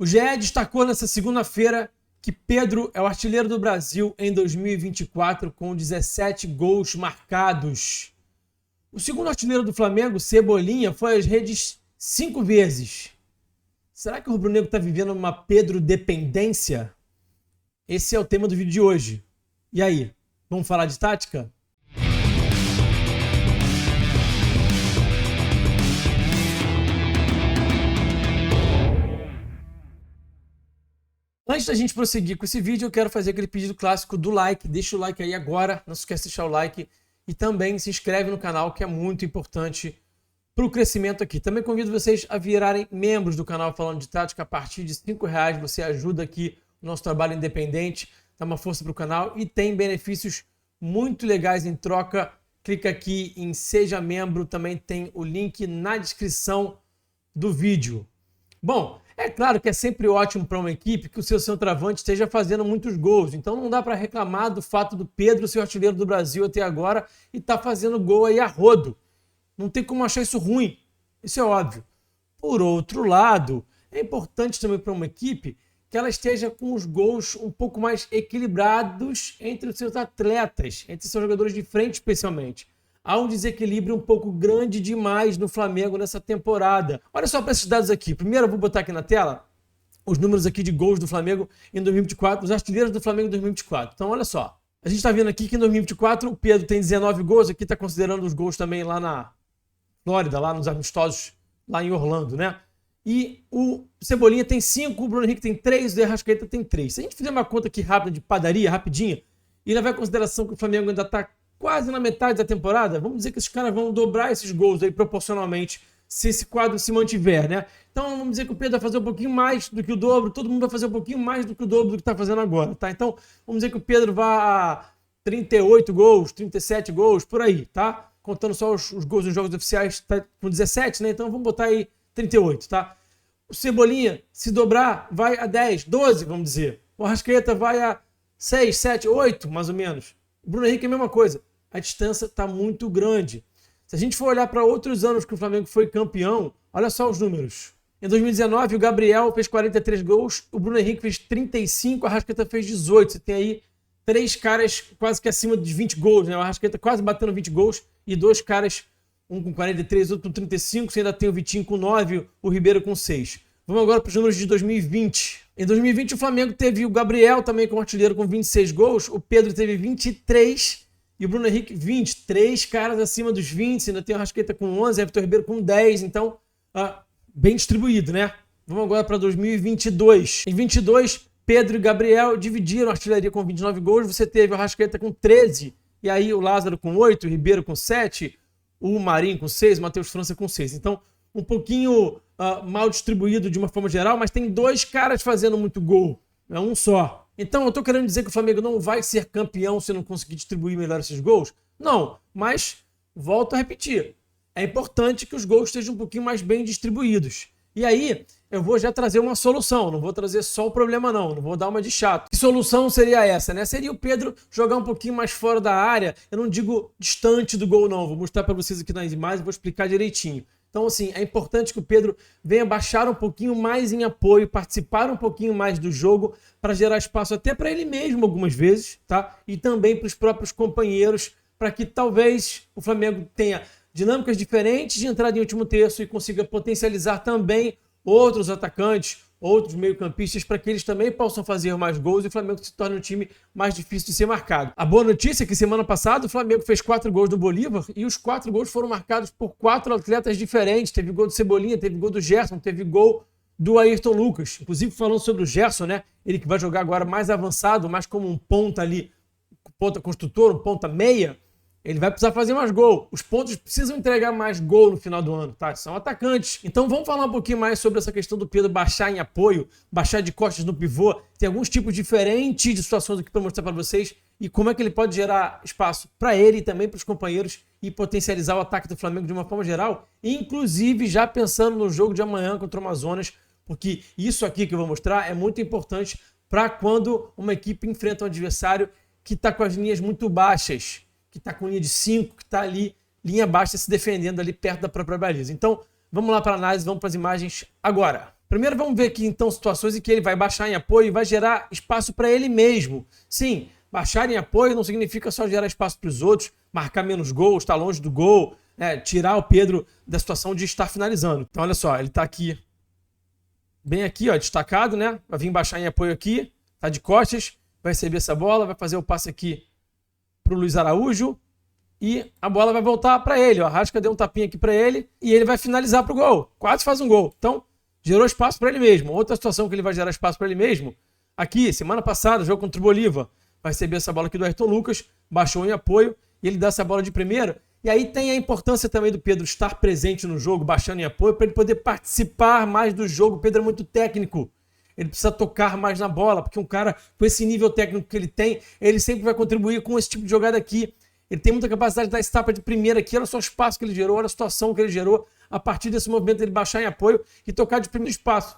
O GE destacou nessa segunda-feira que Pedro é o artilheiro do Brasil em 2024 com 17 gols marcados. O segundo artilheiro do Flamengo, Cebolinha, foi às redes 5 vezes. Será que o rubro-negro está vivendo uma Pedro-dependência? Esse é o tema do vídeo de hoje. E aí, vamos falar de tática? Antes da gente prosseguir com esse vídeo, eu quero fazer aquele pedido clássico do like. Deixa o like aí agora, não se esqueça de deixar o like. E também se inscreve no canal, que é muito importante para o crescimento aqui. Também convido vocês a virarem membros do canal Falando de Tática. A partir de R$5 você ajuda aqui o nosso trabalho independente, dá uma força para o canal e tem benefícios muito legais em troca. Clica aqui em Seja Membro, também tem o link na descrição do vídeo. Bom, é claro que é sempre ótimo para uma equipe que o seu centroavante esteja fazendo muitos gols. Então não dá para reclamar do fato do Pedro ser o artilheiro do Brasil até agora e tá fazendo gol aí a rodo. Não tem como achar isso ruim. Isso é óbvio. Por outro lado, é importante também para uma equipe que ela esteja com os gols um pouco mais equilibrados entre os seus atletas, entre seus jogadores de frente especialmente. Há um desequilíbrio um pouco grande demais no Flamengo nessa temporada. Olha só para esses dados aqui. Primeiro eu vou botar aqui na tela os números aqui de gols do Flamengo em 2024, os artilheiros do Flamengo em 2024. Então olha só. A gente está vendo aqui que em 2024 o Pedro tem 19 gols, aqui está considerando os gols também lá na Flórida, lá nos amistosos, lá em Orlando, né? E o Cebolinha tem 5, o Bruno Henrique tem 3, o De Arrascaeta tem 3. Se a gente fizer uma conta aqui rápida de padaria, rapidinha, e levar em consideração que o Flamengo ainda está quase na metade da temporada, vamos dizer que esses caras vão dobrar esses gols aí proporcionalmente, se esse quadro se mantiver, né? Então vamos dizer que o Pedro vai fazer um pouquinho mais do que o dobro, todo mundo vai fazer um pouquinho mais do que o dobro do que está fazendo agora, tá? Então vamos dizer que o Pedro vai a 38 gols, 37 gols, por aí, tá? Contando só os gols nos jogos oficiais, tá com 17, né? Então vamos botar aí 38, tá? O Cebolinha, se dobrar, vai a 10, 12, vamos dizer. O Arrascaeta vai a 6, 7, 8, mais ou menos. O Bruno Henrique é a mesma coisa. A distância está muito grande. Se a gente for olhar para outros anos que o Flamengo foi campeão, olha só os números. Em 2019, o Gabriel fez 43 gols, o Bruno Henrique fez 35, o Arrascaeta fez 18. Você tem aí 3 caras quase que acima de 20 gols, né? O Arrascaeta quase batendo 20 gols e 2 caras, um com 43, outro com 35. Você ainda tem o Vitinho com 9, o Ribeiro com 6. Vamos agora para os números de 2020. Em 2020, o Flamengo teve o Gabriel também como artilheiro com 26 gols, o Pedro teve 23 e o Bruno Henrique 20. 3 caras acima dos 20, ainda tem o Arrascaeta com 11, o Everton Ribeiro com 10. Então, bem distribuído, né? Vamos agora para 2022. Em 22, Pedro e Gabriel dividiram a artilharia com 29 gols. Você teve o Arrascaeta com 13, e aí o Lázaro com 8, o Ribeiro com 7, o Marinho com 6, o Matheus França com 6. Então, um pouquinho mal distribuído de uma forma geral, mas tem 2 caras fazendo muito gol, é um só. Então, eu estou querendo dizer que o Flamengo não vai ser campeão se não conseguir distribuir melhor esses gols? Não, mas volto a repetir. É importante que os gols estejam um pouquinho mais bem distribuídos. E aí, eu vou já trazer uma solução, não vou trazer só o problema não vou dar uma de chato. Que solução seria essa, né? Seria o Pedro jogar um pouquinho mais fora da área, eu não digo distante do gol não, vou mostrar para vocês aqui nas imagens e vou explicar direitinho. Então, assim, é importante que o Pedro venha baixar um pouquinho mais em apoio, participar um pouquinho mais do jogo, para gerar espaço até para ele mesmo algumas vezes, tá? E também para os próprios companheiros, para que talvez o Flamengo tenha dinâmicas diferentes de entrada em último terço e consiga potencializar também outros atacantes, outros meio-campistas, para que eles também possam fazer mais gols e o Flamengo se torne um time mais difícil de ser marcado. A boa notícia é que semana passada o Flamengo fez 4 gols do Bolívar e os 4 gols foram marcados por 4 atletas diferentes. Teve gol do Cebolinha, teve gol do Gerson, teve gol do Ayrton Lucas. Inclusive falando sobre o Gerson, né? Ele que vai jogar agora mais avançado, mais como um ponta ali, ponta construtor, um ponta meia. Ele vai precisar fazer mais gol. Os pontos precisam entregar mais gol no final do ano, tá? São atacantes. Então vamos falar um pouquinho mais sobre essa questão do Pedro baixar em apoio, baixar de costas no pivô. Tem alguns tipos diferentes de situações aqui para mostrar para vocês e como é que ele pode gerar espaço para ele e também para os companheiros e potencializar o ataque do Flamengo de uma forma geral, inclusive já pensando no jogo de amanhã contra o Amazonas, porque isso aqui que eu vou mostrar é muito importante para quando uma equipe enfrenta um adversário que está com as linhas muito baixas, que está com linha de 5, que está ali, linha baixa, se defendendo ali perto da própria baliza. Então, vamos lá para a análise, vamos para as imagens agora. Primeiro vamos ver aqui então situações em que ele vai baixar em apoio e vai gerar espaço para ele mesmo. Sim, baixar em apoio não significa só gerar espaço para os outros, marcar menos gols, estar longe do gol, né? Tirar o Pedro da situação de estar finalizando. Então olha só, ele está aqui, bem aqui, ó, destacado, né? Vai vir baixar em apoio aqui, tá de costas, vai receber essa bola, vai fazer o passe aqui para o Luiz Araújo e a bola vai voltar para ele. O Arrasca deu um tapinha aqui para ele e ele vai finalizar para o gol. Quase faz um gol. Então, gerou espaço para ele mesmo. Outra situação que ele vai gerar espaço para ele mesmo, aqui, semana passada, jogo contra o Bolívar, vai receber essa bola aqui do Ayrton Lucas, baixou em apoio e ele dá essa bola de primeira. E aí tem a importância também do Pedro estar presente no jogo, baixando em apoio, para ele poder participar mais do jogo. O Pedro é muito técnico. Ele precisa tocar mais na bola, porque um cara com esse nível técnico que ele tem, ele sempre vai contribuir com esse tipo de jogada aqui. Ele tem muita capacidade de dar esse tapa de primeira aqui. Olha só o espaço que ele gerou, olha a situação que ele gerou. A partir desse movimento, ele baixar em apoio e tocar de primeiro espaço.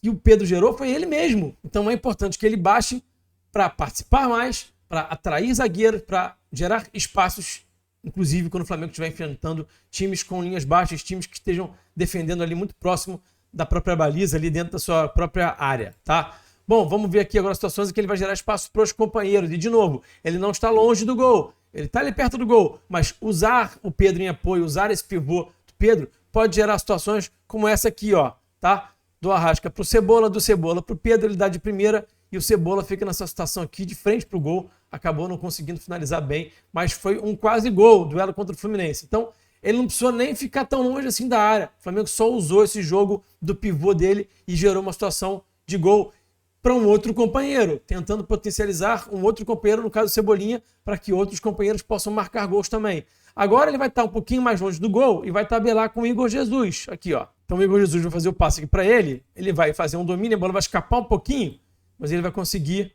E o Pedro gerou foi ele mesmo. Então é importante que ele baixe para participar mais, para atrair zagueiros, para gerar espaços, inclusive quando o Flamengo estiver enfrentando times com linhas baixas, times que estejam defendendo ali muito próximo da própria baliza, ali dentro da sua própria área, tá? Bom, vamos ver aqui agora situações em que ele vai gerar espaço para os companheiros. E, de novo, ele não está longe do gol. Ele está ali perto do gol, mas usar o Pedro em apoio, usar esse pivô do Pedro, pode gerar situações como essa aqui, ó, tá? Do Arrasca pro Cebola, do Cebola pro Pedro, ele dá de primeira e o Cebola fica nessa situação aqui de frente pro gol, acabou não conseguindo finalizar bem, mas foi um quase gol, duelo contra o Fluminense. Então, ele não precisou nem ficar tão longe assim da área. O Flamengo só usou esse jogo do pivô dele e gerou uma situação de gol para um outro companheiro, tentando potencializar um outro companheiro, no caso do Cebolinha, para que outros companheiros possam marcar gols também. Agora ele vai estar um pouquinho mais longe do gol e vai tabelar com o Igor Jesus, aqui ó. Então o Igor Jesus vai fazer o passe aqui para ele, ele vai fazer um domínio, a bola vai escapar um pouquinho, mas ele vai conseguir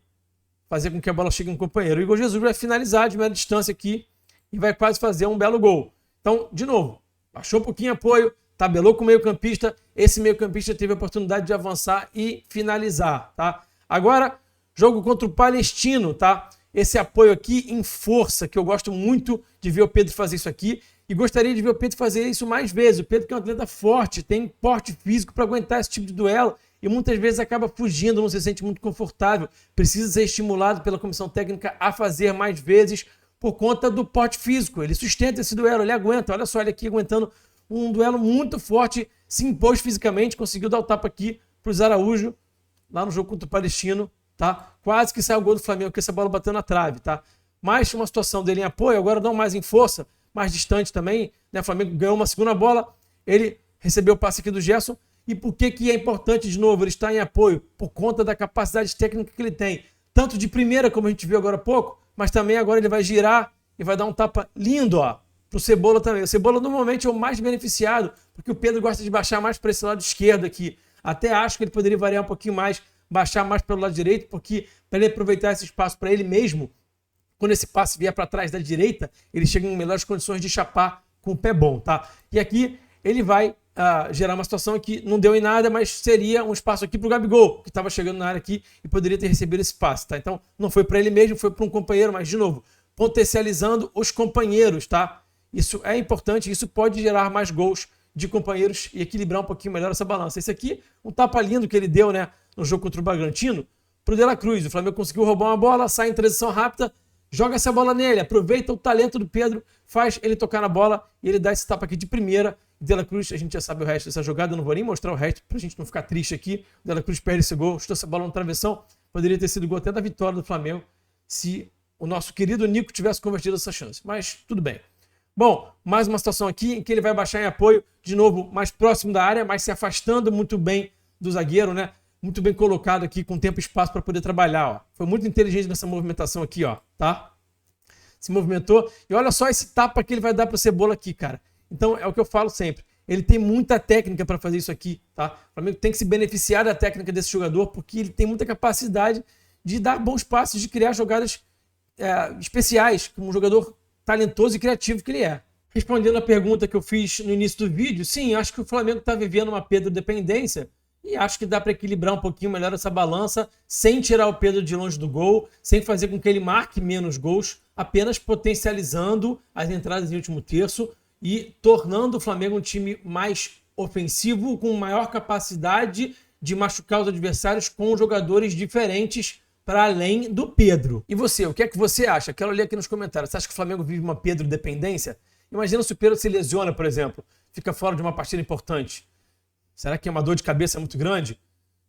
fazer com que a bola chegue no companheiro. O Igor Jesus vai finalizar de média distância aqui e vai quase fazer um belo gol. Então, de novo, baixou um pouquinho apoio, tabelou com o meio-campista, esse meio-campista teve a oportunidade de avançar e finalizar, tá? Agora, jogo contra o Palestino, tá? Esse apoio aqui em força, que eu gosto muito de ver o Pedro fazer isso aqui e gostaria de ver o Pedro fazer isso mais vezes. O Pedro que é um atleta forte, tem porte físico para aguentar esse tipo de duelo e muitas vezes acaba fugindo, não se sente muito confortável, precisa ser estimulado pela comissão técnica a fazer mais vezes por conta do porte físico. Ele sustenta esse duelo, ele aguenta, olha só ele aqui aguentando um duelo muito forte, se impôs fisicamente, conseguiu dar o tapa aqui para o Araújo, lá no jogo contra o Palestino, tá? Quase que saiu o gol do Flamengo, porque essa bola bateu na trave, tá? Mais uma situação dele em apoio, agora não mais em força, mais distante também, né? O Flamengo ganhou uma segunda bola, ele recebeu o passe aqui do Gerson, e por que é importante, de novo, ele estar em apoio? Por conta da capacidade técnica que ele tem, tanto de primeira, como a gente viu agora há pouco, mas também agora ele vai girar e vai dar um tapa lindo, ó, pro Cebola também. O Cebola normalmente é o mais beneficiado, porque o Pedro gosta de baixar mais para esse lado esquerdo aqui. Até acho que ele poderia variar um pouquinho mais, baixar mais pelo lado direito, porque para ele aproveitar esse espaço para ele mesmo, quando esse passe vier para trás da direita, ele chega em melhores condições de chapar com o pé bom, tá? E aqui ele vai gerar uma situação que não deu em nada, mas seria um espaço aqui para o Gabigol, que estava chegando na área aqui e poderia ter recebido esse passe, tá? Então não foi para ele mesmo, foi para um companheiro, mas de novo, potencializando os companheiros, tá? Isso é importante, isso pode gerar mais gols de companheiros e equilibrar um pouquinho melhor essa balança. Esse aqui, um tapa lindo que ele deu, né, no jogo contra o Bragantino, pro De La Cruz. O Flamengo conseguiu roubar uma bola, sai em transição rápida, joga essa bola nele, aproveita o talento do Pedro, faz ele tocar na bola e ele dá esse tapa aqui de primeira. De La Cruz, a gente já sabe o resto dessa jogada, eu não vou nem mostrar o resto pra gente não ficar triste aqui. O De La Cruz perde esse gol, chutou essa bola no travessão, poderia ter sido gol até da vitória do Flamengo se o nosso querido Nico tivesse convertido essa chance, mas tudo bem. Bom, mais uma situação aqui em que ele vai baixar em apoio, de novo, mais próximo da área, mas se afastando muito bem do zagueiro, né? Muito bem colocado aqui, com tempo e espaço para poder trabalhar, ó. Foi muito inteligente nessa movimentação aqui, ó, tá? Se movimentou. E olha só esse tapa que ele vai dar para o Cebola aqui, cara. Então, é o que eu falo sempre. Ele tem muita técnica para fazer isso aqui, tá? O Flamengo tem que se beneficiar da técnica desse jogador, porque ele tem muita capacidade de dar bons passes, de criar jogadas especiais, como um jogador talentoso e criativo que ele é. Respondendo a pergunta que eu fiz no início do vídeo, sim, acho que o Flamengo está vivendo uma Pedro dependência e acho que dá para equilibrar um pouquinho melhor essa balança sem tirar o Pedro de longe do gol, sem fazer com que ele marque menos gols, apenas potencializando as entradas em último terço e tornando o Flamengo um time mais ofensivo, com maior capacidade de machucar os adversários com jogadores diferentes para além do Pedro. E você, o que é que você acha? Quero ler aqui nos comentários. Você acha que o Flamengo vive uma Pedro dependência? Imagina se o Pedro se lesiona, por exemplo, fica fora de uma partida importante. Será que é uma dor de cabeça muito grande?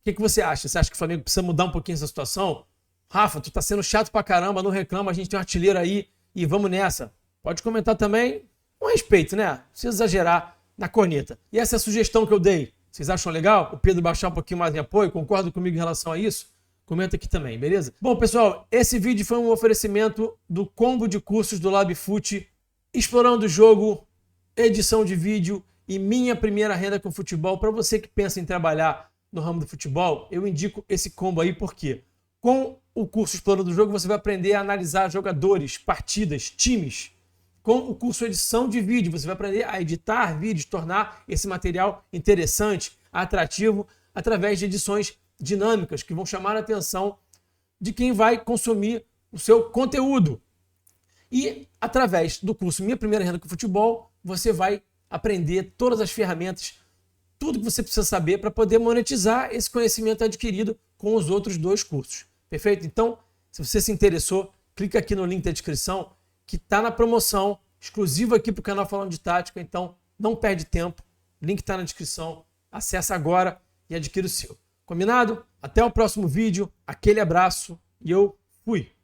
O que você acha? Você acha que o Flamengo precisa mudar um pouquinho essa situação? Rafa, tu tá sendo chato pra caramba, não reclama, a gente tem um artilheiro aí e vamos nessa. Pode comentar também com respeito, né? Não precisa exagerar na corneta. E essa é a sugestão que eu dei. Vocês acham legal? O Pedro baixar um pouquinho mais em apoio? Concordam comigo em relação a isso? Comenta aqui também, beleza? Bom, pessoal, esse vídeo foi um oferecimento do combo de cursos do LabFoot, explorando o jogo, edição de vídeo e minha primeira renda com futebol. Para você que pensa em trabalhar no ramo do futebol, eu indico esse combo aí, porque com o curso Explorando o Jogo você vai aprender a analisar jogadores, partidas, times. Com o curso Edição de Vídeo você vai aprender a editar vídeos, tornar esse material interessante, atrativo, através de edições dinâmicas que vão chamar a atenção de quem vai consumir o seu conteúdo. E através do curso Minha Primeira Renda com Futebol, você vai aprender todas as ferramentas, tudo que você precisa saber para poder monetizar esse conhecimento adquirido com os outros dois cursos. Perfeito? Então, se você se interessou, clica aqui no link da descrição que está na promoção, exclusiva aqui para o canal Falando de Tática. Então, não perde tempo, o link está na descrição, acessa agora e adquira o seu. Combinado? Até o próximo vídeo, aquele abraço e eu fui!